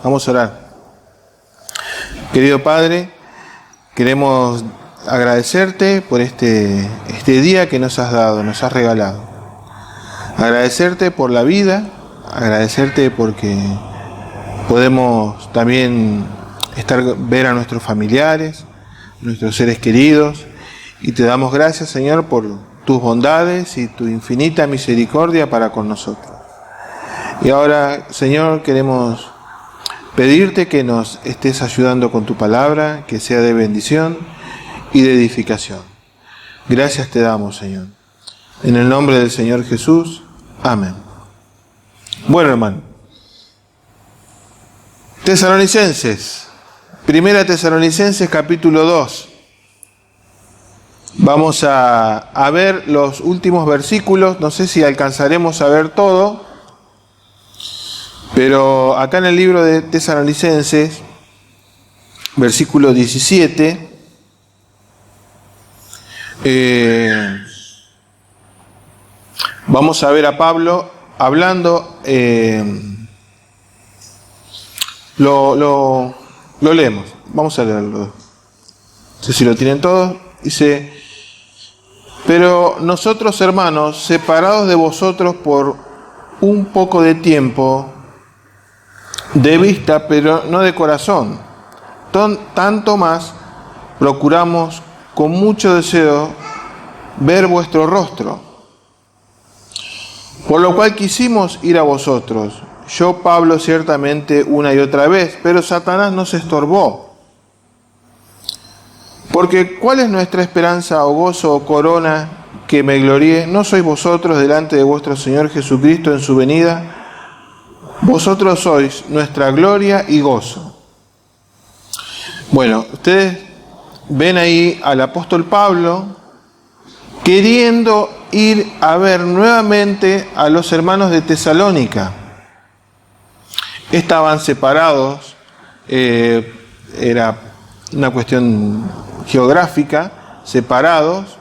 Vamos a orar. Querido Padre, queremos agradecerte por este día que nos has dado, nos has regalado. Agradecerte por la vida, agradecerte porque podemos también ver a nuestros familiares, nuestros seres queridos, y te damos gracias, Señor, por tus bondades y tu infinita misericordia para con nosotros. Y ahora, Señor, queremos pedirte que nos estés ayudando con tu palabra, que sea de bendición y de edificación. Gracias te damos, Señor. En el nombre del Señor Jesús. Amén. Bueno, hermano. Tesalonicenses. Primera Tesalonicenses, capítulo 2. Vamos a ver los últimos versículos. No sé si alcanzaremos a ver todo. Pero acá en el libro de Tesalonicenses, versículo 17, vamos a ver a Pablo hablando, lo leemos, vamos a leerlo. No sé si lo tienen todos. Dice: pero nosotros, hermanos, separados de vosotros por un poco de tiempo, de vista, pero no de corazón, tanto más procuramos con mucho deseo ver vuestro rostro. Por lo cual quisimos ir a vosotros, yo, Pablo, ciertamente una y otra vez, pero Satanás nos estorbó. Porque ¿cuál es nuestra esperanza o gozo o corona que me gloríe? ¿No sois vosotros delante de vuestro Señor Jesucristo en su venida? Vosotros sois nuestra gloria y gozo. Bueno, ustedes ven ahí al apóstol Pablo queriendo ir a ver nuevamente a los hermanos de Tesalónica. Estaban separados, era una cuestión geográfica, separados,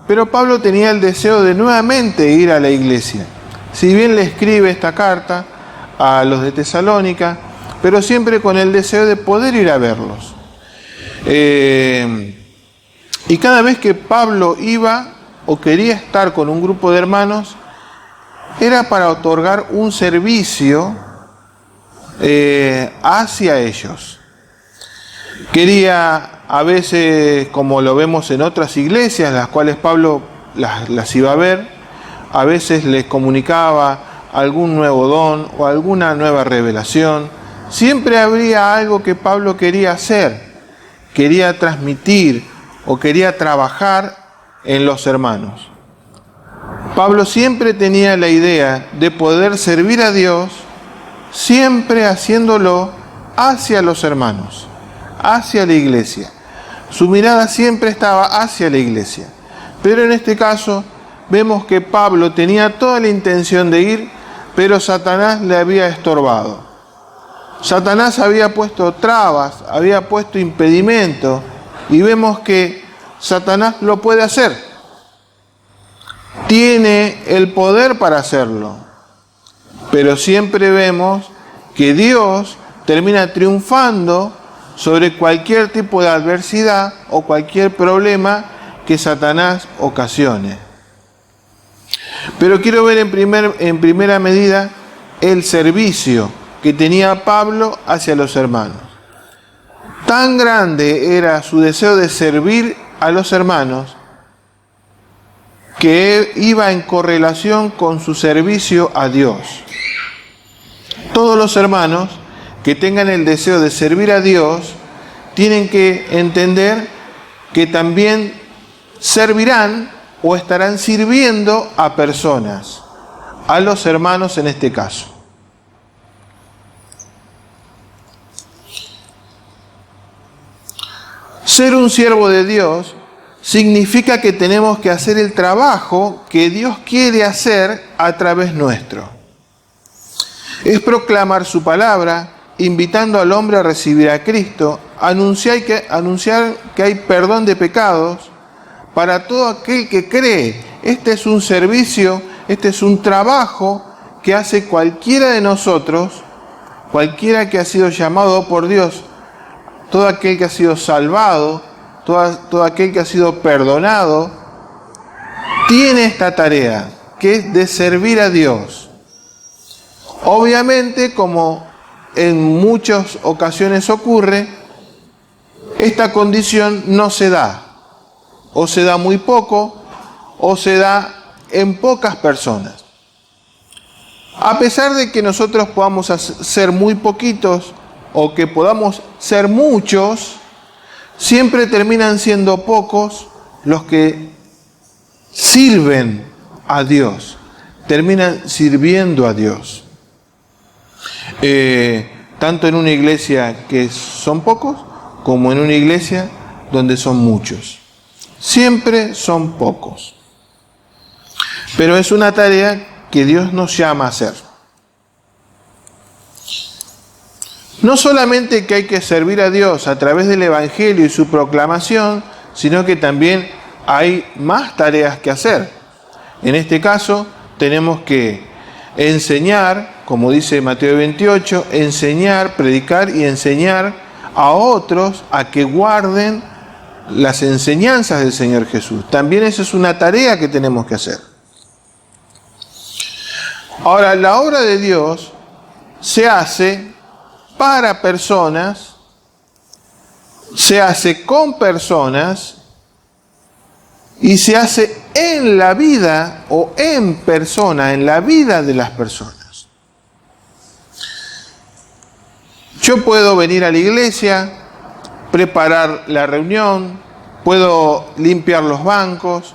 pero Pablo tenía el deseo de nuevamente ir a la iglesia. Si bien le escribe esta carta a los de Tesalónica, pero siempre con el deseo de poder ir a verlos. Y cada vez que Pablo iba o quería estar con un grupo de hermanos, era para otorgar un servicio hacia ellos. Quería, a veces, como lo vemos en otras iglesias, las cuales Pablo las iba a ver, a veces les comunicaba algún nuevo don o alguna nueva revelación. Siempre habría algo que Pablo quería hacer, quería transmitir o quería trabajar en los hermanos. Pablo siempre tenía la idea de poder servir a Dios, siempre haciéndolo hacia los hermanos, hacia la iglesia. Su mirada siempre estaba hacia la iglesia. Pero en este caso vemos que Pablo tenía toda la intención de ir, pero Satanás le había estorbado. Satanás había puesto trabas, había puesto impedimento, y vemos que Satanás lo puede hacer. Tiene el poder para hacerlo, pero siempre vemos que Dios termina triunfando sobre cualquier tipo de adversidad o cualquier problema que Satanás ocasione. Pero quiero ver en primera medida el servicio que tenía Pablo hacia los hermanos. Tan grande era su deseo de servir a los hermanos que iba en correlación con su servicio a Dios. Todos los hermanos que tengan el deseo de servir a Dios tienen que entender que también servirán o estarán sirviendo a personas, a los hermanos en este caso. Ser un siervo de Dios significa que tenemos que hacer el trabajo que Dios quiere hacer a través nuestro. Es proclamar su palabra, invitando al hombre a recibir a Cristo, anunciar que hay perdón de pecados para todo aquel que cree. Este es un servicio, este es un trabajo que hace cualquiera de nosotros Cualquiera que ha sido llamado por Dios, todo aquel que ha sido salvado, todo aquel que ha sido perdonado, tiene esta tarea, que es de servir a Dios. Obviamente, como en muchas ocasiones ocurre, esta condición no se da, o se da muy poco, o se da en pocas personas. A pesar de que nosotros podamos ser muy poquitos o que podamos ser muchos, siempre terminan siendo pocos los que sirven a Dios, terminan sirviendo a Dios. Tanto en una iglesia que son pocos, como en una iglesia donde son muchos. Siempre son pocos. Pero es una tarea que Dios nos llama a hacer. No solamente que hay que servir a Dios a través del Evangelio y su proclamación, sino que también hay más tareas que hacer. En este caso, tenemos que enseñar, como dice Mateo 28, enseñar, predicar y enseñar a otros a que guarden las enseñanzas del Señor Jesús. También esa es una tarea que tenemos que hacer. Ahora, la obra de Dios se hace para personas, se hace con personas y se hace en la vida o en persona, en la vida de las personas. Yo puedo venir a la iglesia, preparar la reunión, puedo limpiar los bancos,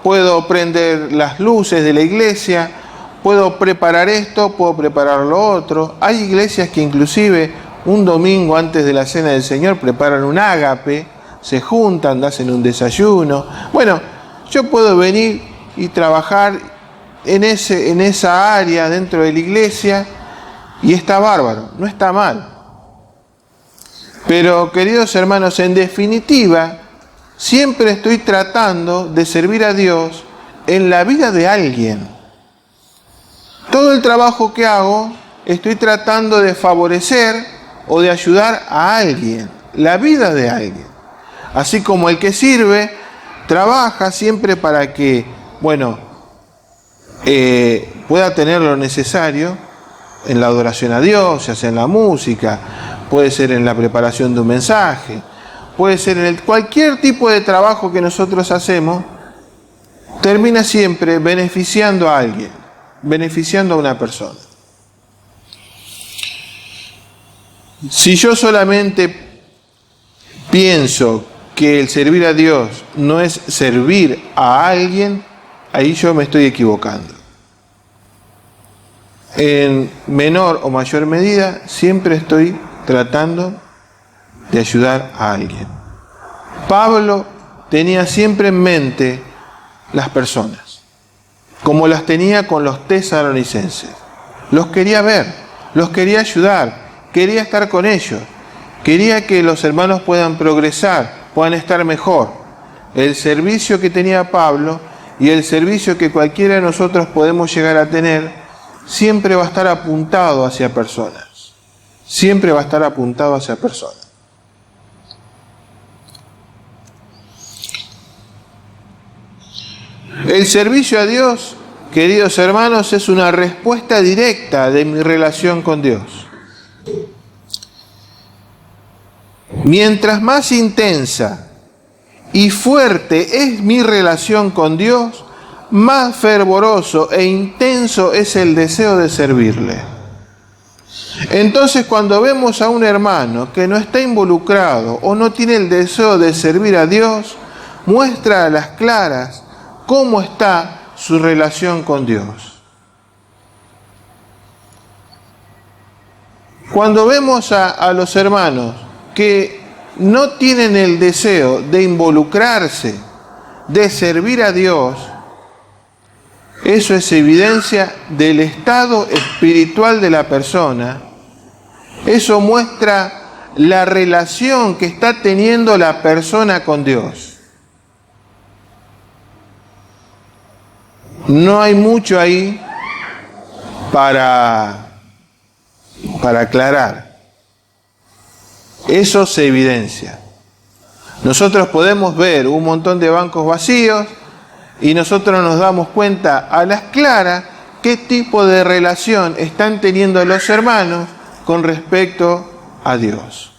puedo prender las luces de la iglesia, puedo preparar esto, puedo preparar lo otro. Hay iglesias que inclusive un domingo antes de la cena del Señor preparan un ágape, se juntan, hacen un desayuno. Bueno, yo puedo venir y trabajar en esa área dentro de la iglesia y está bárbaro, no está mal. Pero, queridos hermanos, en definitiva, siempre estoy tratando de servir a Dios en la vida de alguien. Todo el trabajo que hago, estoy tratando de favorecer o de ayudar a alguien, la vida de alguien. Así como el que sirve, trabaja siempre para que, pueda tener lo necesario en la adoración a Dios, ya sea en la música, puede ser en la preparación de un mensaje, puede ser en cualquier tipo de trabajo que nosotros hacemos, termina siempre beneficiando a alguien, beneficiando a una persona. Si yo solamente pienso que el servir a Dios no es servir a alguien, ahí yo me estoy equivocando. En menor o mayor medida, siempre estoy tratando de ayudar a alguien. Pablo tenía siempre en mente las personas, como las tenía con los tesalonicenses. Los quería ver, los quería ayudar, quería estar con ellos, quería que los hermanos puedan progresar, puedan estar mejor. El servicio que tenía Pablo y el servicio que cualquiera de nosotros podemos llegar a tener, siempre va a estar apuntado hacia personas. Siempre va a estar apuntado hacia personas. El servicio a Dios, queridos hermanos, es una respuesta directa de mi relación con Dios. Mientras más intensa y fuerte es mi relación con Dios, más fervoroso e intenso es el deseo de servirle. Entonces, cuando vemos a un hermano que no está involucrado o no tiene el deseo de servir a Dios, muestra a las claras cómo está su relación con Dios. Cuando vemos a los hermanos que no tienen el deseo de involucrarse, de servir a Dios, eso es evidencia del estado espiritual de la persona. Eso muestra la relación que está teniendo la persona con Dios. No hay mucho ahí para para aclarar. Eso se evidencia. Nosotros podemos ver un montón de bancos vacíos y nosotros nos damos cuenta a las claras qué tipo de relación están teniendo los hermanos con respecto a Dios.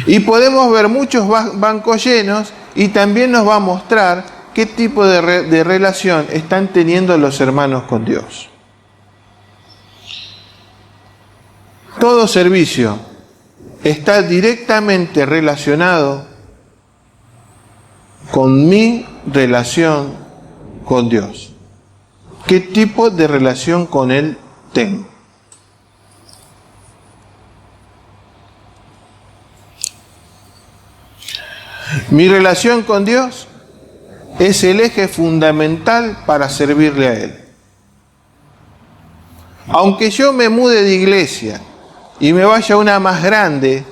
Y podemos ver muchos bancos llenos y también nos va a mostrar qué tipo de relación están teniendo los hermanos con Dios. Todo servicio está directamente relacionado con mi relación con Dios. ¿Qué tipo de relación con Él tengo? Mi relación con Dios es el eje fundamental para servirle a Él. Aunque yo me mude de iglesia y me vaya a una más grande,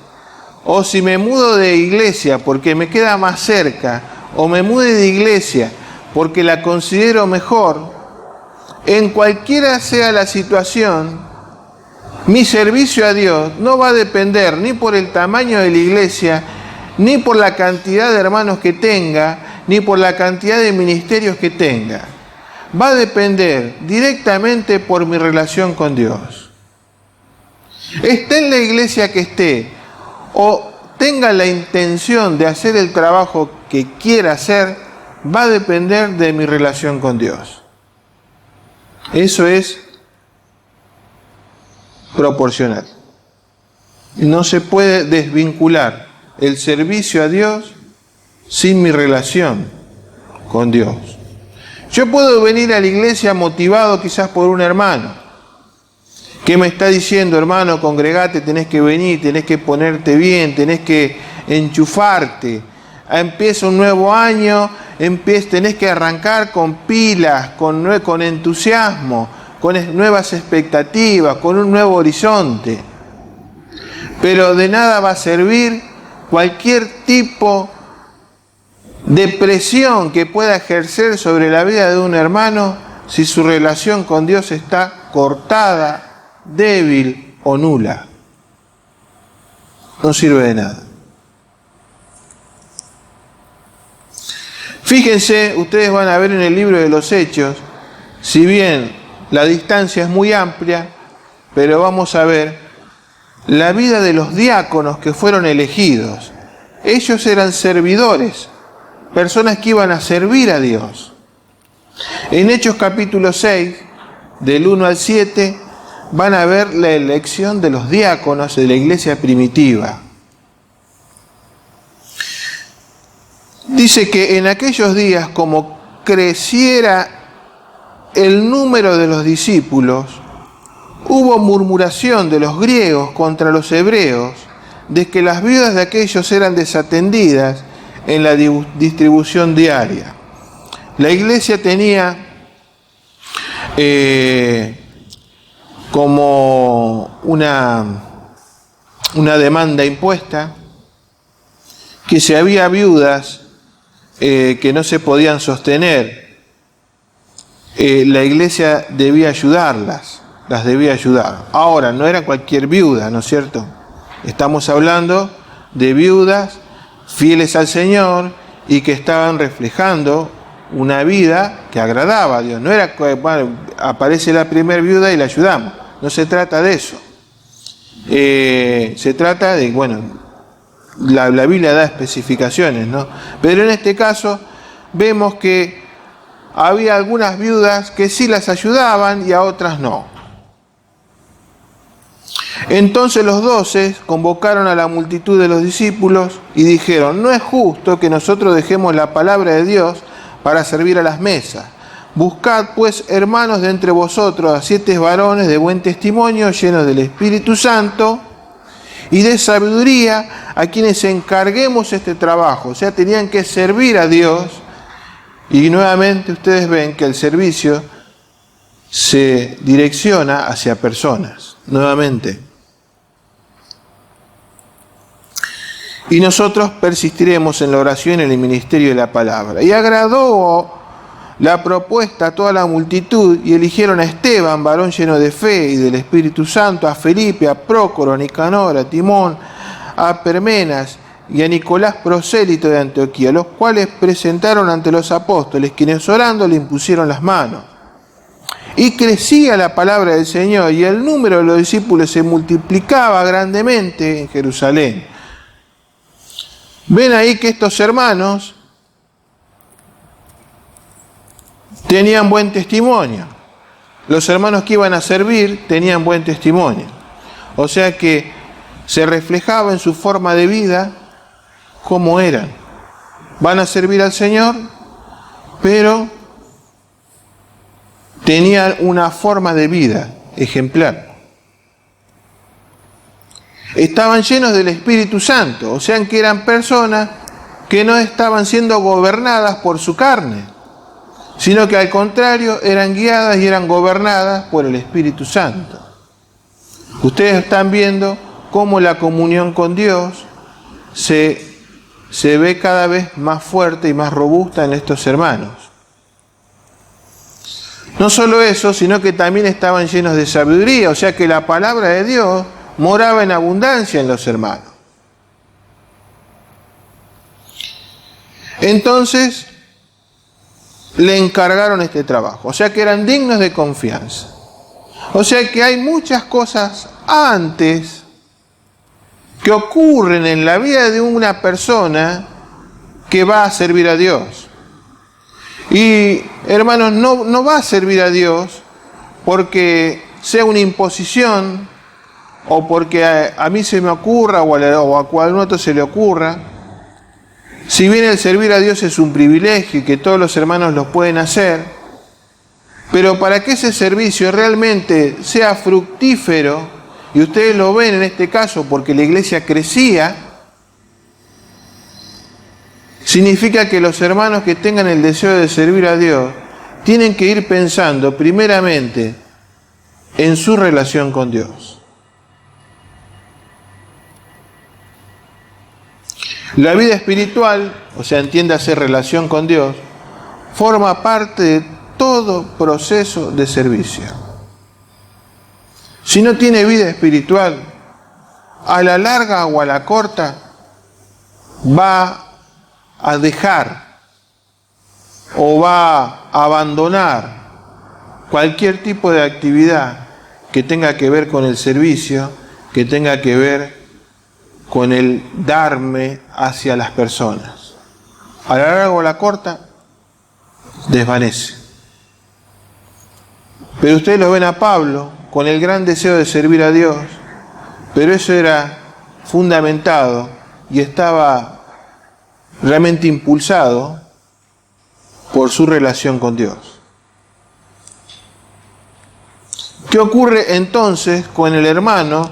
o si me mudo de iglesia porque me queda más cerca, o me mude de iglesia porque la considero mejor, en cualquiera sea la situación, mi servicio a Dios no va a depender ni por el tamaño de la iglesia, ni por la cantidad de hermanos que tenga, ni por la cantidad de ministerios que tenga. Va a depender directamente por mi relación con Dios. Esté en la iglesia que esté, o tenga la intención de hacer el trabajo que quiera hacer, va a depender de mi relación con Dios. Eso es proporcional. No se puede desvincular el servicio a Dios sin mi relación con Dios. Yo puedo venir a la iglesia motivado quizás por un hermano que me está diciendo: hermano, congregate, tenés que venir, tenés que ponerte bien, tenés que enchufarte. Empieza un nuevo año, tenés que arrancar con pilas, con entusiasmo, con nuevas expectativas, con un nuevo horizonte. Pero de nada va a servir cualquier tipo de presión que pueda ejercer sobre la vida de un hermano si su relación con Dios está cortada, débil o nula. No sirve de nada. Fíjense, ustedes van a ver en el libro de los Hechos, si bien la distancia es muy amplia, pero vamos a ver la vida de los diáconos que fueron elegidos. Ellos eran servidores, personas que iban a servir a Dios. En Hechos capítulo 6, del 1 al 7, van a ver la elección de los diáconos de la iglesia primitiva. Dice que en aquellos días, como creciera el número de los discípulos, hubo murmuración de los griegos contra los hebreos, de que las viudas de aquellos eran desatendidas en la distribución diaria. La iglesia tenía como una demanda impuesta, que si había viudas que no se podían sostener, la iglesia debía ayudarlas, las debía ayudar. Ahora, no era cualquier viuda, ¿no es cierto? Estamos hablando de viudas fieles al Señor y que estaban reflejando una vida que agradaba a Dios. No era, bueno, aparece la primer viuda y la ayudamos. No se trata de eso. Se trata de, bueno, la Biblia da especificaciones, ¿no? Pero en este caso vemos que había algunas viudas que sí las ayudaban y a otras no. Entonces los 12 convocaron a la multitud de los discípulos y dijeron: no es justo que nosotros dejemos la palabra de Dios para servir a las mesas. Buscad pues, hermanos, de entre vosotros a 7 varones de buen testimonio, llenos del Espíritu Santo y de sabiduría, a quienes encarguemos este trabajo. O sea, tenían que servir a Dios. Y nuevamente ustedes ven que el servicio se direcciona hacia personas. Nuevamente. Y nosotros persistiremos en la oración y en el ministerio de la palabra. Y agradó la propuesta a toda la multitud y eligieron a Esteban, varón lleno de fe y del Espíritu Santo, a Felipe, a Prócoro, a Nicanor, a Timón, a Permenas y a Nicolás, prosélito de Antioquía, los cuales presentaron ante los apóstoles, quienes orando le impusieron las manos. Y crecía la palabra del Señor, y el número de los discípulos se multiplicaba grandemente en Jerusalén. Ven ahí que estos hermanos tenían buen testimonio. Los hermanos que iban a servir tenían buen testimonio. O sea que se reflejaba en su forma de vida cómo eran. Van a servir al Señor, pero tenían una forma de vida ejemplar. Estaban llenos del Espíritu Santo, o sea que eran personas que no estaban siendo gobernadas por su carne, sino que al contrario eran guiadas y eran gobernadas por el Espíritu Santo. Ustedes están viendo cómo la comunión con Dios se ve cada vez más fuerte y más robusta en estos hermanos. No solo eso, sino que también estaban llenos de sabiduría, o sea que la palabra de Dios moraba en abundancia en los hermanos. Entonces le encargaron este trabajo, o sea que eran dignos de confianza. O sea que hay muchas cosas antes que ocurren en la vida de una persona que va a servir a Dios. Y hermanos, no va a servir a Dios porque sea una imposición o porque a mí se me ocurra o a cualquier otro se le ocurra. Si bien el servir a Dios es un privilegio y que todos los hermanos lo pueden hacer, pero para que ese servicio realmente sea fructífero, y ustedes lo ven en este caso porque la iglesia crecía, significa que los hermanos que tengan el deseo de servir a Dios tienen que ir pensando primeramente en su relación con Dios. La vida espiritual, o sea, entiéndase relación con Dios, forma parte de todo proceso de servicio. Si no tiene vida espiritual, a la larga o a la corta, va a dejar o va a abandonar cualquier tipo de actividad que tenga que ver con el servicio, que tenga que ver con el darme hacia las personas. A la larga o a la corta, desvanece. Pero ustedes lo ven a Pablo con el gran deseo de servir a Dios, pero eso era fundamentado y estaba realmente impulsado por su relación con Dios. ¿Qué ocurre entonces con el hermano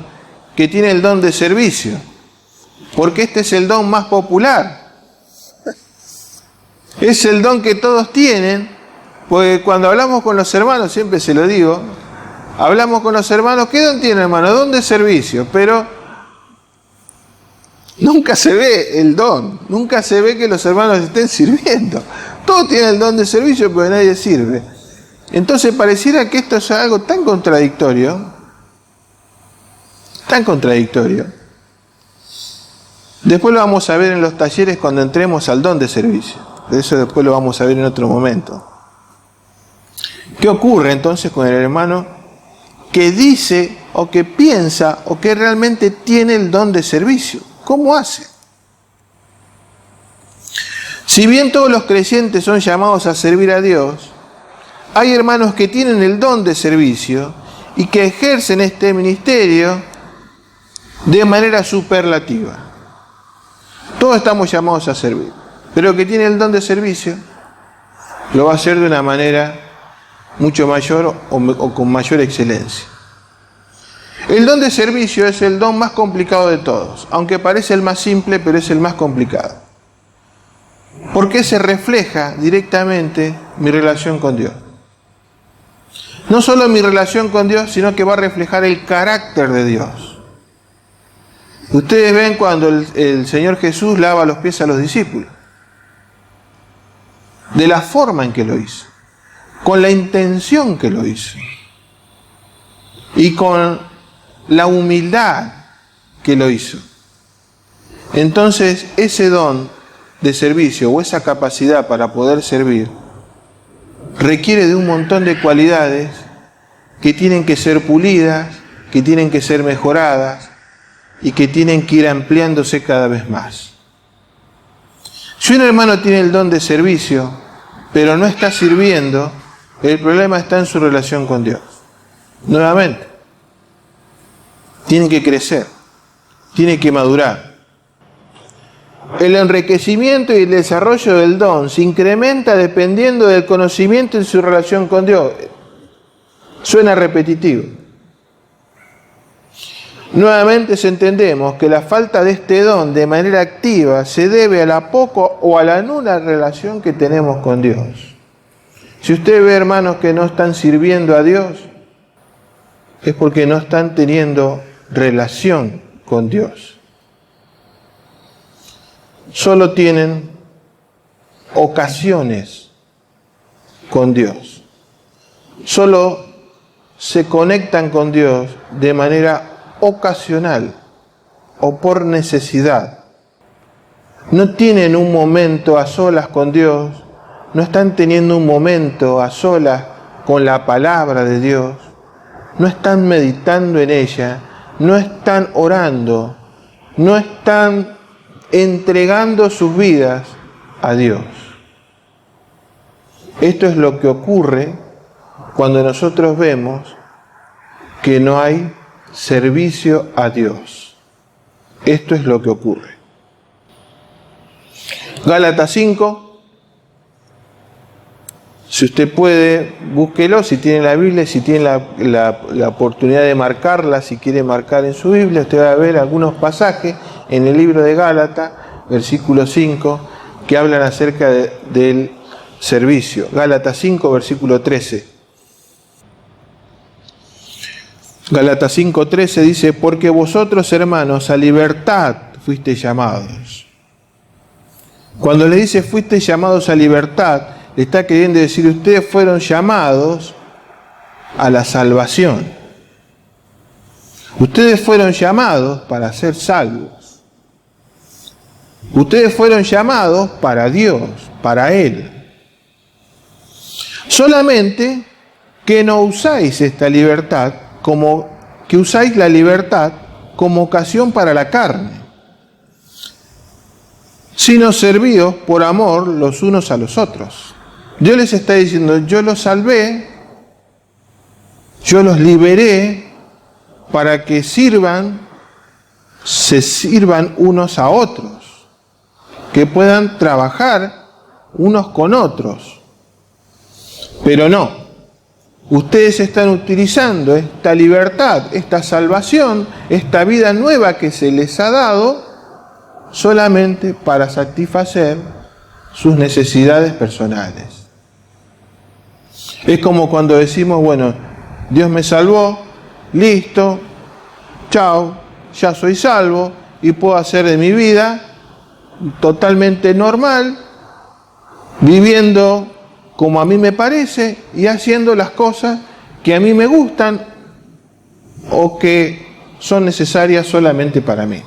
que tiene el don de servicio? Porque este es el don más popular. Es el don que todos tienen, porque cuando hablamos con los hermanos, siempre se lo digo, hablamos con los hermanos, ¿qué don tiene, hermano? Don de servicio, pero nunca se ve el don, nunca se ve que los hermanos estén sirviendo. Todos tienen el don de servicio, pero nadie sirve. Entonces pareciera que esto es algo tan contradictorio, Después lo vamos a ver en los talleres cuando entremos al don de servicio. Eso después lo vamos a ver en otro momento. ¿Qué ocurre entonces con el hermano que dice o que piensa o que realmente tiene el don de servicio? ¿Cómo hace? Si bien todos los creyentes son llamados a servir a Dios, hay hermanos que tienen el don de servicio y que ejercen este ministerio de manera superlativa. Todos estamos llamados a servir, pero el que tiene el don de servicio lo va a hacer de una manera mucho mayor o con mayor excelencia. El don de servicio es el don más complicado de todos, aunque parece el más simple, pero es el más complicado. Porque se refleja directamente mi relación con Dios. No solo mi relación con Dios, sino que va a reflejar el carácter de Dios. Ustedes ven cuando el Señor Jesús lava los pies a los discípulos, de la forma en que lo hizo. con la intención que lo hizo y con la humildad que lo hizo. Entonces, ese don de servicio o esa capacidad para poder servir requiere de un montón de cualidades que tienen que ser pulidas, que tienen que ser mejoradas y que tienen que ir ampliándose cada vez más. Si un hermano tiene el don de servicio, pero no está sirviendo, el problema está en su relación con Dios. Nuevamente, tiene que crecer, tiene que madurar. El enriquecimiento y el desarrollo del don se incrementa dependiendo del conocimiento en su relación con Dios. Suena repetitivo. Nuevamente entendemos que la falta de este don de manera activa se debe a la poco o a la nula relación que tenemos con Dios. Si usted ve hermanos que no están sirviendo a Dios, es porque no están teniendo relación con Dios. Solo tienen ocasiones con Dios. Solo se conectan con Dios de manera ocasional o por necesidad. No tienen un momento a solas con Dios, no están teniendo un momento a solas con la palabra de Dios, no están meditando en ella, no están orando, no están entregando sus vidas a Dios. Esto es lo que ocurre cuando nosotros vemos que no hay servicio a Dios. Esto es lo que ocurre. Gálatas 5, si usted puede, búsquelo, si tiene la Biblia, si tiene la oportunidad de marcarla, si quiere marcar en su Biblia, usted va a ver algunos pasajes en el libro de Gálatas, versículo 5, que hablan acerca del servicio. Gálatas 5, versículo 13. Gálatas 5:13 dice, porque vosotros, hermanos, a libertad fuisteis llamados. Cuando le dice fuisteis llamados a libertad, le está queriendo decir, ustedes fueron llamados a la salvación. Ustedes fueron llamados para ser salvos. Ustedes fueron llamados para Dios, para Él. Solamente que no usáis esta libertad que usáis la libertad como ocasión para la carne, sino servíos por amor los unos a los otros. Dios les está diciendo, yo los salvé, yo los liberé para que se sirvan unos a otros, que puedan trabajar unos con otros. Pero no. Ustedes están utilizando esta libertad, esta salvación, esta vida nueva que se les ha dado solamente para satisfacer sus necesidades personales. Es como cuando decimos, bueno, Dios me salvó, listo, chao, ya soy salvo y puedo hacer de mi vida totalmente normal, viviendo como a mí me parece y haciendo las cosas que a mí me gustan o que son necesarias solamente para mí.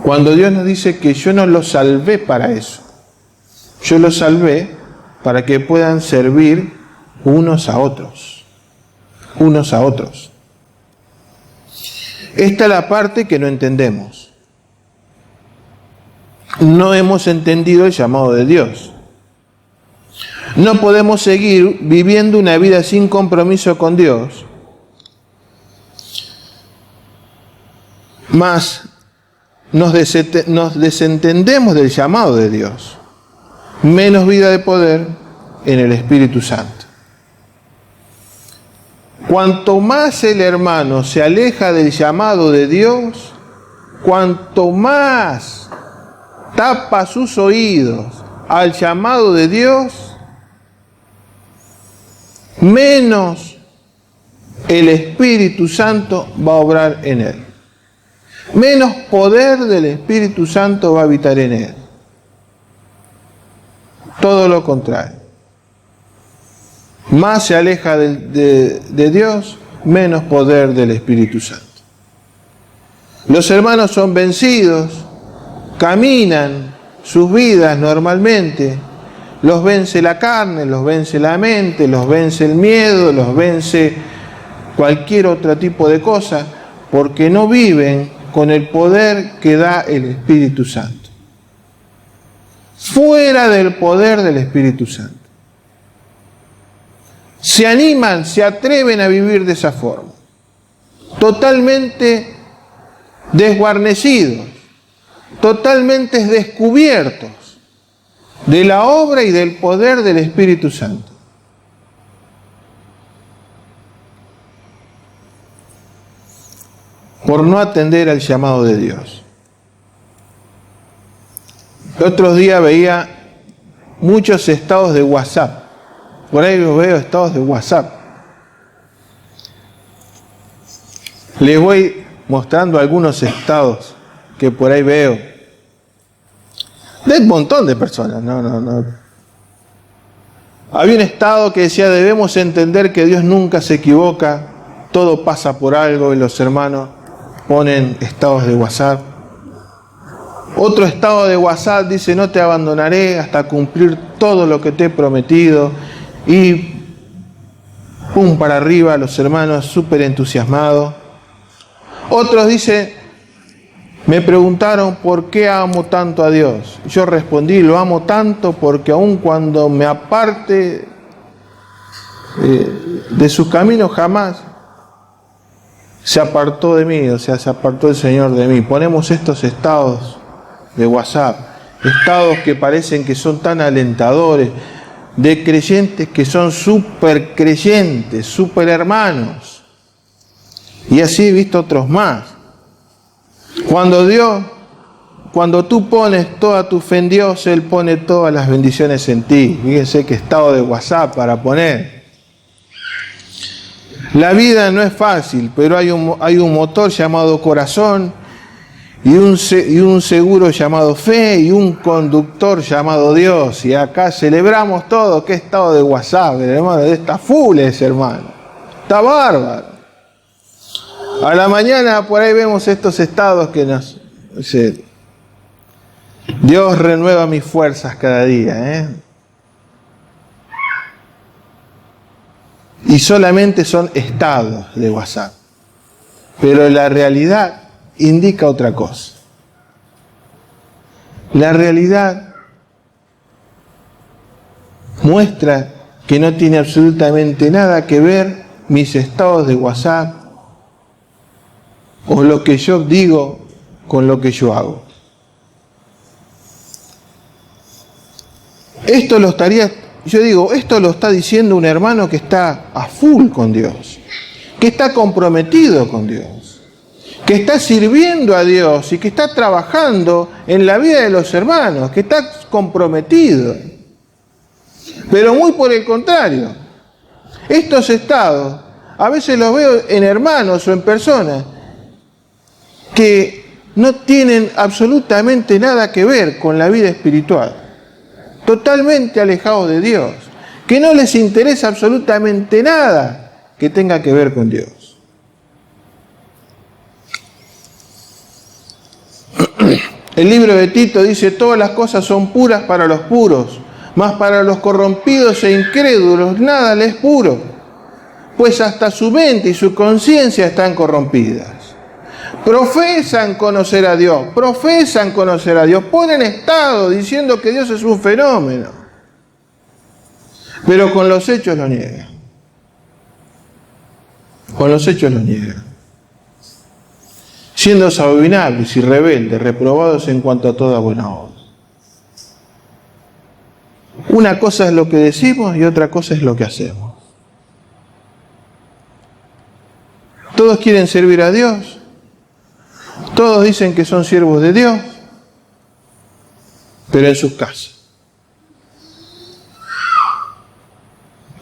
Cuando Dios nos dice que yo no los salvé para eso, yo los salvé para que puedan servir unos a otros, unos a otros. Esta es la parte que no entendemos. No hemos entendido el llamado de Dios. No podemos seguir viviendo una vida sin compromiso con Dios, más nos desentendemos del llamado de Dios, menos vida de poder en el Espíritu Santo. Cuanto más el hermano se aleja del llamado de Dios, cuanto más tapa sus oídos al llamado de Dios, menos el Espíritu Santo va a obrar en él. Menos poder del Espíritu Santo va a habitar en él. Todo lo contrario. más se aleja de Dios, menos poder del Espíritu Santo. Los hermanos son vencidos, caminan sus vidas normalmente, los vence la carne, los vence la mente, los vence el miedo, los vence cualquier otro tipo de cosa, porque no viven con el poder que da el Espíritu Santo. Fuera del poder del Espíritu Santo. Se animan, se atreven a vivir de esa forma, totalmente desguarnecidos, totalmente descubiertos de la obra y del poder del Espíritu Santo. Por no atender al llamado de Dios. Otros días veía muchos estados de WhatsApp. Por ahí los veo estados de WhatsApp. Les voy mostrando algunos estados que por ahí veo. De un montón de personas. No. Había un estado que decía: debemos entender que Dios nunca se equivoca, todo pasa por algo, y los hermanos ponen estados de WhatsApp. Otro estado de WhatsApp dice: no te abandonaré hasta cumplir todo lo que te he prometido. Y pum para arriba, los hermanos súper entusiasmados. Otros dicen: me preguntaron por qué amo tanto a Dios. Yo respondí: lo amo tanto porque aun cuando me aparte de sus caminos, jamás se apartó de mí, o sea, se apartó el Señor de mí. Ponemos estos estados de WhatsApp, estados que parecen que son tan alentadores, de creyentes que son súper creyentes, súper hermanos. Y así he visto otros más. Cuando tú pones toda tu fe en Dios, Él pone todas las bendiciones en ti. Fíjense qué estado de WhatsApp para poner. La vida no es fácil, pero hay un motor llamado corazón, y un seguro llamado fe, y un conductor llamado Dios. Y acá celebramos todo. Qué estado de WhatsApp, hermano. Está full ese hermano. Está bárbaro. A la mañana por ahí vemos estos estados que nos... Dios renueva mis fuerzas cada día, Y solamente son estados de WhatsApp. Pero la realidad indica otra cosa. La realidad muestra que no tiene absolutamente nada que ver mis estados de WhatsApp o lo que yo digo con lo que yo hago. Esto lo está diciendo un hermano que está a full con Dios, que está comprometido con Dios, que está sirviendo a Dios y que está trabajando en la vida de los hermanos, que está comprometido. Pero muy por el contrario, estos estados a veces los veo en hermanos o en personas que no tienen absolutamente nada que ver con la vida espiritual, totalmente alejados de Dios, que no les interesa absolutamente nada que tenga que ver con Dios. El libro de Tito dice: todas las cosas son puras para los puros, mas para los corrompidos e incrédulos nada les es puro, pues hasta su mente y su conciencia están corrompidas. Profesan conocer a Dios, ponen estado diciendo que Dios es un fenómeno, pero con los hechos lo niegan. Siendo abominables y rebeldes, reprobados en cuanto a toda buena obra. Una cosa es lo que decimos y otra cosa es lo que hacemos. Todos quieren servir a Dios, todos dicen que son siervos de Dios, pero en sus casas.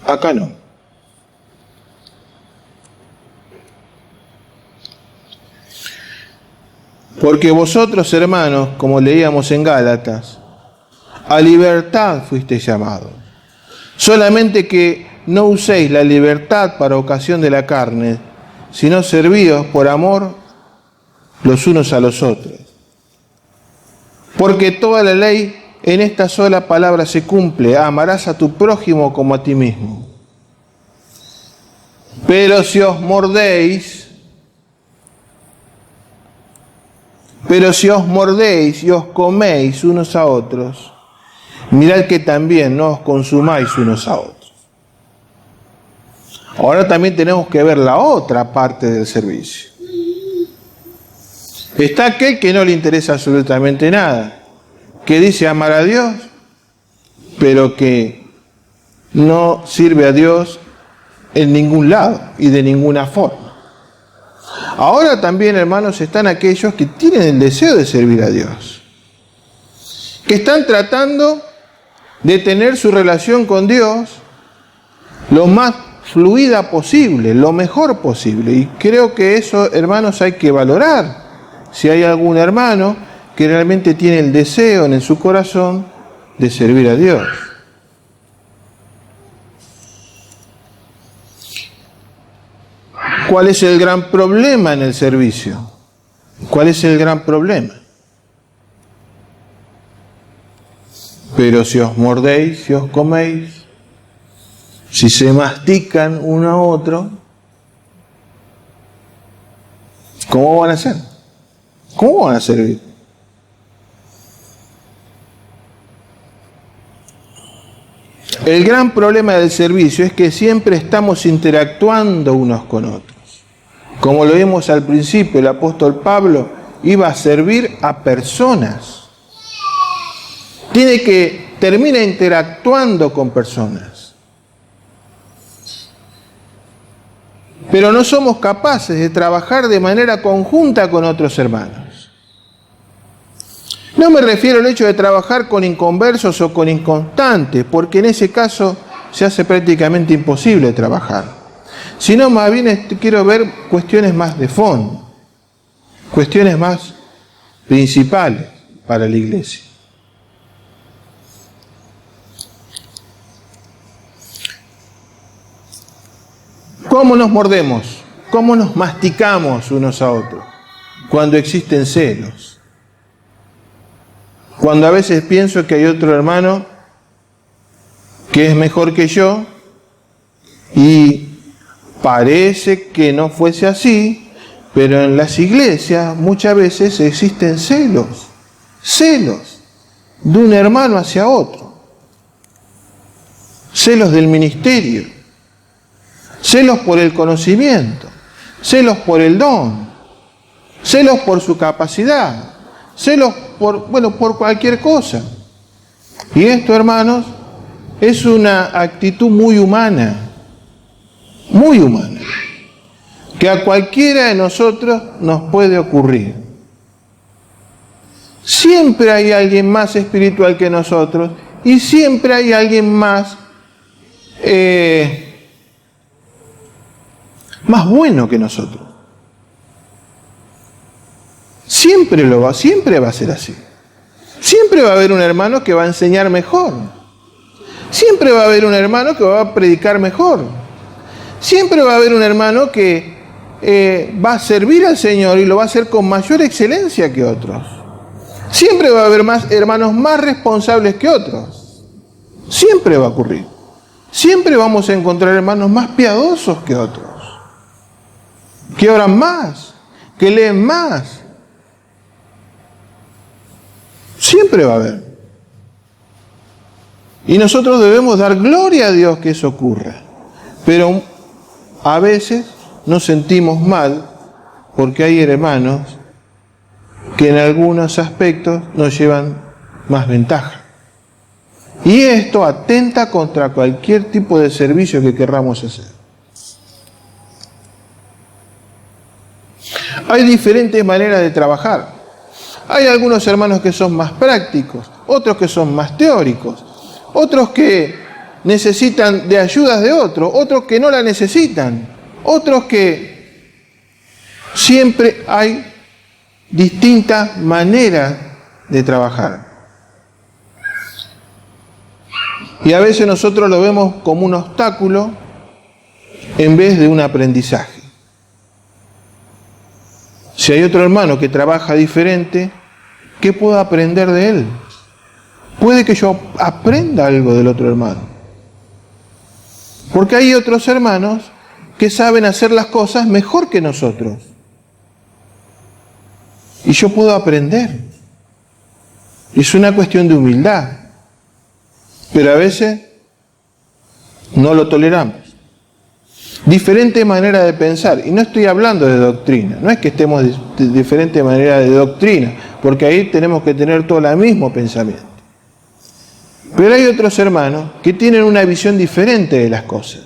Acá no. Porque vosotros, hermanos, como leíamos en Gálatas, a libertad fuisteis llamados. Solamente que no uséis la libertad para ocasión de la carne, sino servíos por amor los unos a los otros. Porque toda la ley en esta sola palabra se cumple: amarás a tu prójimo como a ti mismo. Pero si os mordéis y os coméis unos a otros, mirad que también no os consumáis unos a otros. Ahora también tenemos que ver la otra parte del servicio. Está aquel que no le interesa absolutamente nada, que dice amar a Dios, pero que no sirve a Dios en ningún lado y de ninguna forma. Ahora también, hermanos, están aquellos que tienen el deseo de servir a Dios, que están tratando de tener su relación con Dios lo más fluida posible, lo mejor posible. Y creo que eso, hermanos, hay que valorar. Si hay algún hermano que realmente tiene el deseo en su corazón de servir a Dios. ¿Cuál es el gran problema en el servicio? ¿Cuál es el gran problema? Pero si os mordéis, si os coméis, si se mastican uno a otro, ¿cómo van a hacer? ¿Cómo van a servir? El gran problema del servicio es que siempre estamos interactuando unos con otros. Como lo vimos al principio, el apóstol Pablo iba a servir a personas. Termina interactuando con personas. Pero no somos capaces de trabajar de manera conjunta con otros hermanos. No me refiero al hecho de trabajar con inconversos o con inconstantes, porque en ese caso se hace prácticamente imposible trabajar. Sino más bien quiero ver cuestiones más de fondo, cuestiones más principales para la iglesia. ¿Cómo nos mordemos? ¿Cómo nos masticamos unos a otros? Cuando existen celos. Cuando a veces pienso que hay otro hermano que es mejor que yo y parece que no fuese así, pero en las iglesias muchas veces existen celos de un hermano hacia otro, celos del ministerio, celos por el conocimiento, celos por el don, celos por su capacidad, celos por cualquier cosa. Y esto, hermanos, es una actitud muy humana, que a cualquiera de nosotros nos puede ocurrir. Siempre hay alguien más espiritual que nosotros y siempre hay alguien más bueno que nosotros. Siempre va a ser así. Siempre va a haber un hermano que va a enseñar mejor. Siempre va a haber un hermano que va a predicar mejor. Siempre va a haber un hermano que va a servir al Señor y lo va a hacer con mayor excelencia que otros. Siempre va a haber más hermanos más responsables que otros. Siempre va a ocurrir. Siempre vamos a encontrar hermanos más piadosos que otros, que oran más, que leen más. Siempre va a haber. Y nosotros debemos dar gloria a Dios que eso ocurra. Pero a veces nos sentimos mal porque hay hermanos que en algunos aspectos nos llevan más ventaja. Y esto atenta contra cualquier tipo de servicio que querramos hacer. Hay diferentes maneras de trabajar. Hay algunos hermanos que son más prácticos, otros que son más teóricos, otros que necesitan de ayudas de otros, otros que no la necesitan, otros que siempre hay distintas maneras de trabajar. Y a veces nosotros lo vemos como un obstáculo en vez de un aprendizaje. Si hay otro hermano que trabaja diferente, ¿qué puedo aprender de él? Puede que yo aprenda algo del otro hermano. Porque hay otros hermanos que saben hacer las cosas mejor que nosotros. Y yo puedo aprender. Es una cuestión de humildad. Pero a veces no lo toleramos. Diferente manera de pensar. Y no estoy hablando de doctrina. No es que estemos de diferente manera de doctrina. Porque ahí tenemos que tener todo el mismo pensamiento. Pero hay otros hermanos que tienen una visión diferente de las cosas.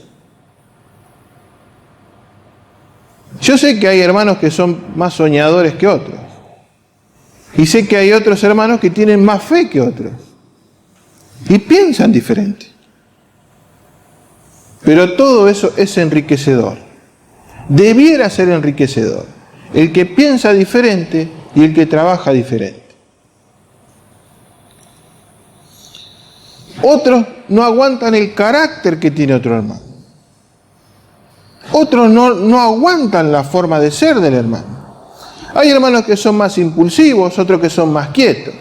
Yo sé que hay hermanos que son más soñadores que otros. Y sé que hay otros hermanos que tienen más fe que otros. Y piensan diferente. Pero todo eso es enriquecedor. Debiera ser enriquecedor. El que piensa diferente y el que trabaja diferente. Otros no aguantan el carácter que tiene otro hermano. Otros no aguantan la forma de ser del hermano. Hay hermanos que son más impulsivos, otros que son más quietos.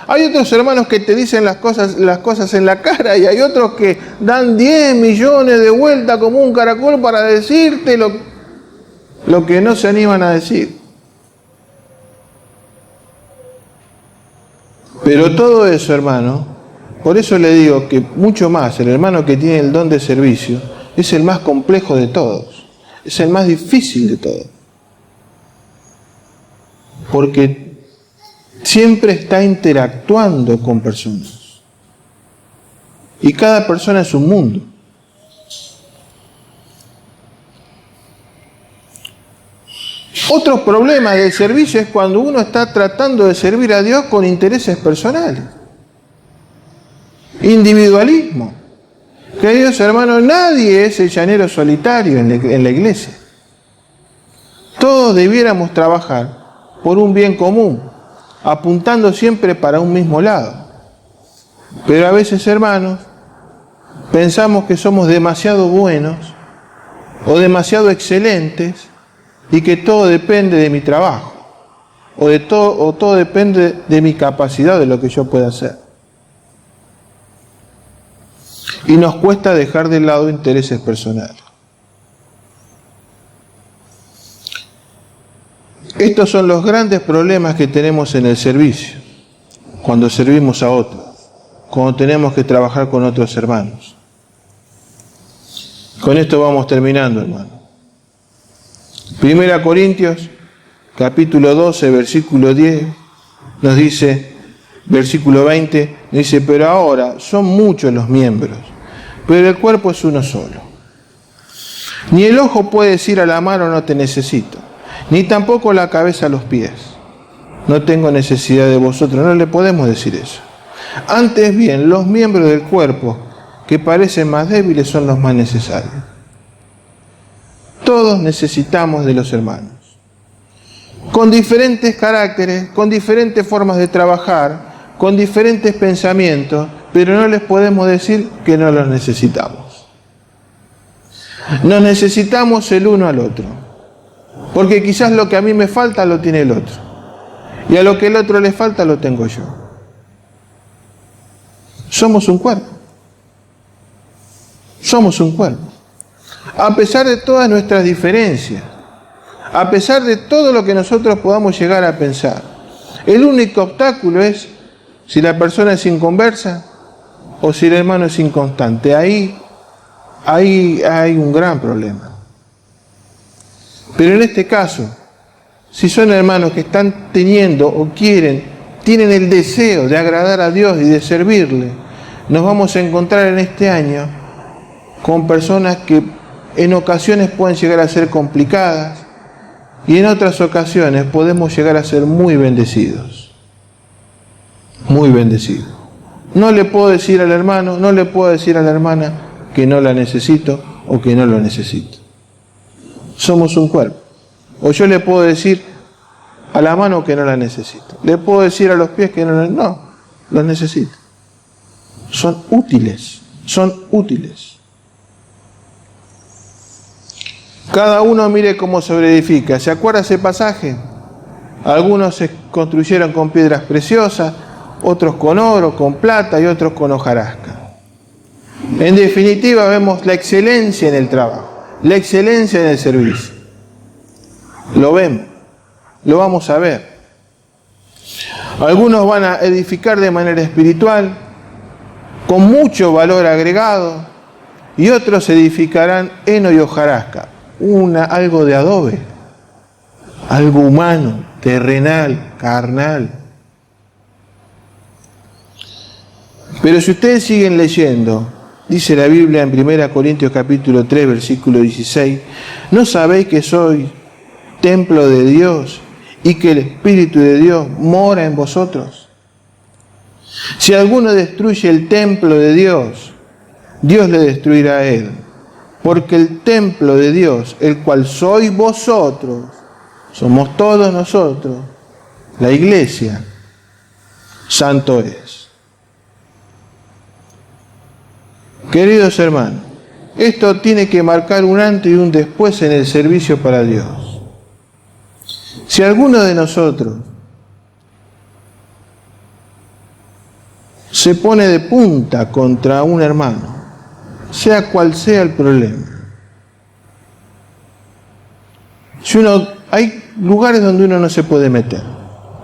Hay otros hermanos que te dicen las cosas en la cara y hay otros que dan 10 millones de vueltas como un caracol para decirte lo que no se animan a decir. Pero todo eso, hermano, por eso le digo que mucho más el hermano que tiene el don de servicio es el más complejo de todos, es el más difícil de todos. Porque siempre está interactuando con personas. Y cada persona es un mundo. Otro problema del servicio es cuando uno está tratando de servir a Dios con intereses personales. Individualismo. Queridos hermanos, nadie es el llanero solitario en la iglesia. Todos debiéramos trabajar por un bien común, apuntando siempre para un mismo lado. Pero a veces, hermanos, pensamos que somos demasiado buenos o demasiado excelentes y que todo depende de mi trabajo o todo depende de mi capacidad, de lo que yo pueda hacer. Y nos cuesta dejar de lado intereses personales. Estos son los grandes problemas que tenemos en el servicio, cuando servimos a otros, cuando tenemos que trabajar con otros hermanos. Con esto vamos terminando, hermano. 1 Corintios, capítulo 12, versículo 10, nos dice, versículo 20, dice, pero ahora son muchos los miembros, pero el cuerpo es uno solo. Ni el ojo puede decir a la mano no te necesito, ni tampoco la cabeza a los pies. No tengo necesidad de vosotros. No le podemos decir eso. Antes bien, los miembros del cuerpo que parecen más débiles son los más necesarios. Todos necesitamos de los hermanos. Con diferentes caracteres, con diferentes formas de trabajar, con diferentes pensamientos, pero no les podemos decir que no los necesitamos. Nos necesitamos el uno al otro. Porque quizás lo que a mí me falta lo tiene el otro. Y a lo que el otro le falta lo tengo yo. Somos un cuerpo. Somos un cuerpo. A pesar de todas nuestras diferencias, a pesar de todo lo que nosotros podamos llegar a pensar, el único obstáculo es si la persona es inconversa o si el hermano es inconstante. Ahí hay un gran problema. Pero en este caso, si son hermanos que están teniendo o tienen el deseo de agradar a Dios y de servirle, nos vamos a encontrar en este año con personas que en ocasiones pueden llegar a ser complicadas y en otras ocasiones podemos llegar a ser muy bendecidos. Muy bendecidos. No le puedo decir al hermano, no le puedo decir a la hermana que no la necesito o que no lo necesito. Somos un cuerpo. O yo le puedo decir a la mano que no la necesito. Le puedo decir a los pies que no los necesito. Son útiles son útiles. Cada uno mire cómo sobreedifica. ¿Se acuerda ese pasaje? Algunos se construyeron con piedras preciosas, otros con oro, con plata y otros con hojarasca. En definitiva, vemos la excelencia en el trabajo, la excelencia en el servicio. Lo vemos, lo vamos a ver. Algunos van a edificar de manera espiritual, con mucho valor agregado, y otros edificarán heno y hojarasca, algo de adobe, algo humano, terrenal, carnal. Pero si ustedes siguen leyendo, dice la Biblia en 1 Corintios capítulo 3, versículo 16, ¿no sabéis que soy templo de Dios y que el Espíritu de Dios mora en vosotros? Si alguno destruye el templo de Dios, Dios le destruirá a él, porque el templo de Dios, el cual sois vosotros, somos todos nosotros, la iglesia, santo es. Queridos hermanos, esto tiene que marcar un antes y un después en el servicio para Dios. Si alguno de nosotros se pone de punta contra un hermano, sea cual sea el problema, hay lugares donde uno no se puede meter.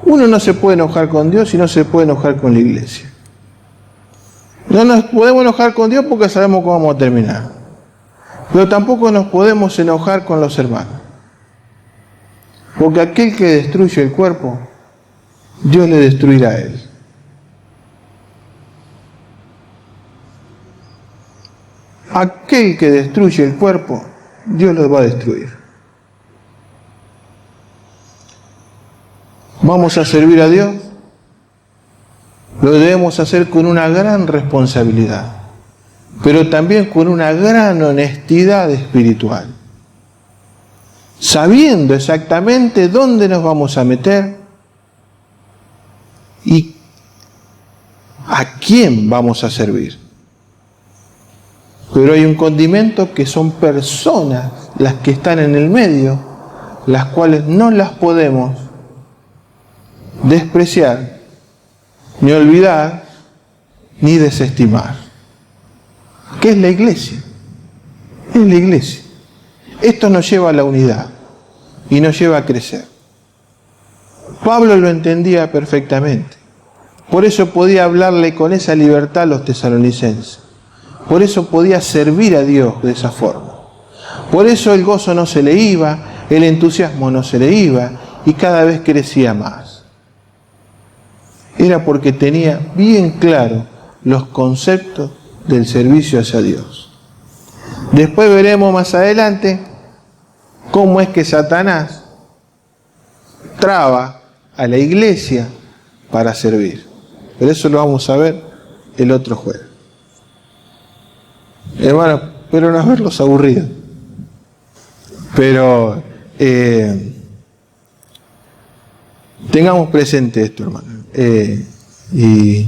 Uno no se puede enojar con Dios y no se puede enojar con la iglesia. No nos podemos enojar con Dios porque sabemos cómo vamos a terminar. Pero tampoco nos podemos enojar con los hermanos. Porque aquel que destruye el cuerpo, Dios le destruirá a él. Aquel que destruye el cuerpo, Dios lo va a destruir. ¿Vamos a servir a Dios? Lo debemos hacer con una gran responsabilidad, pero también con una gran honestidad espiritual, sabiendo exactamente dónde nos vamos a meter y a quién vamos a servir. Pero hay un condimento que son personas las que están en el medio, las cuales no las podemos despreciar, ni olvidar, ni desestimar. ¿Qué es la iglesia? Es la iglesia. Esto nos lleva a la unidad y nos lleva a crecer. Pablo lo entendía perfectamente. Por eso podía hablarle con esa libertad a los tesalonicenses. Por eso podía servir a Dios de esa forma. Por eso el gozo no se le iba, el entusiasmo no se le iba y cada vez crecía más. Era porque tenía bien claro los conceptos del servicio hacia Dios. Después veremos más adelante cómo es que Satanás traba a la iglesia para servir. Pero eso lo vamos a ver el otro jueves. Hermano, pero no verlos aburridos. Pero tengamos presente esto, hermano. Y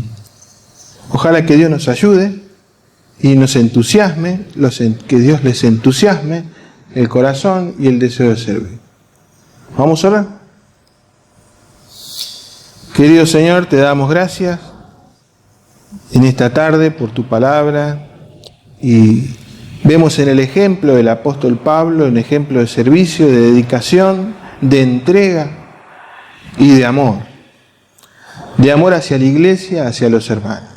ojalá que Dios nos ayude y nos entusiasme, que Dios les entusiasme el corazón y el deseo de servir. ¿Vamos a orar? Querido Señor, te damos gracias en esta tarde por tu palabra y vemos en el ejemplo del apóstol Pablo, un ejemplo de servicio, de dedicación, de entrega y de amor hacia la iglesia, hacia los hermanos.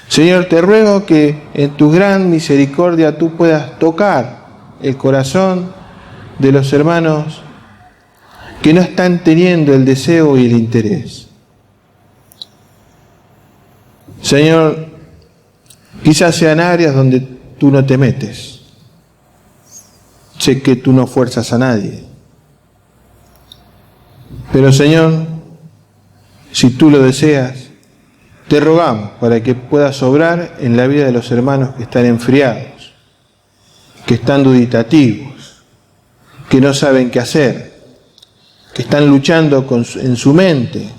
Señor, te ruego que en tu gran misericordia tú puedas tocar el corazón de los hermanos que no están teniendo el deseo y el interés. Señor, quizás sean áreas donde tú no te metes. Sé que tú no fuerzas a nadie. Pero Señor, si tú lo deseas, te rogamos para que puedas obrar en la vida de los hermanos que están enfriados, que están dubitativos, que no saben qué hacer, que están luchando en su mente,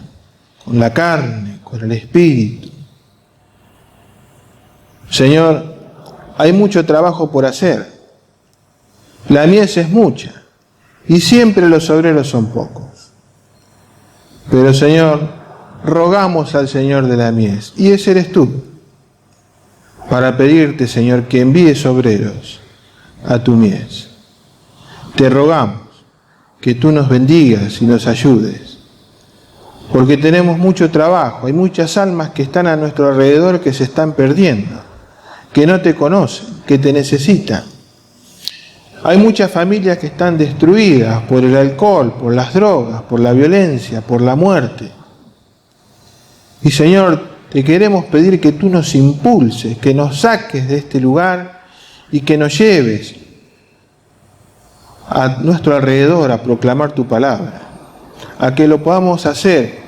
con la carne, con el espíritu. Señor, hay mucho trabajo por hacer. La mies es mucha y siempre los obreros son pocos. Pero Señor, rogamos al Señor de la mies, y ese eres tú, para pedirte, Señor, que envíes obreros a tu mies. Te rogamos que tú nos bendigas y nos ayudes, porque tenemos mucho trabajo, hay muchas almas que están a nuestro alrededor que se están perdiendo, que no te conocen, que te necesitan. Hay muchas familias que están destruidas por el alcohol, por las drogas, por la violencia, por la muerte. Y Señor, te queremos pedir que tú nos impulses, que nos saques de este lugar y que nos lleves a nuestro alrededor a proclamar tu palabra, a que lo podamos hacer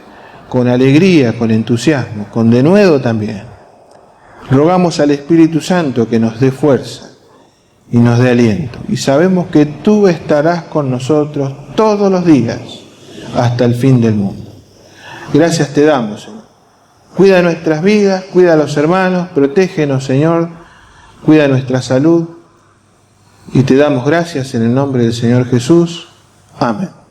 con alegría, con entusiasmo, con denuedo también. Rogamos al Espíritu Santo que nos dé fuerza y nos dé aliento. Y sabemos que tú estarás con nosotros todos los días hasta el fin del mundo. Gracias te damos, Señor. Cuida nuestras vidas, cuida a los hermanos, protégenos, Señor, cuida nuestra salud. Y te damos gracias en el nombre del Señor Jesús. Amén.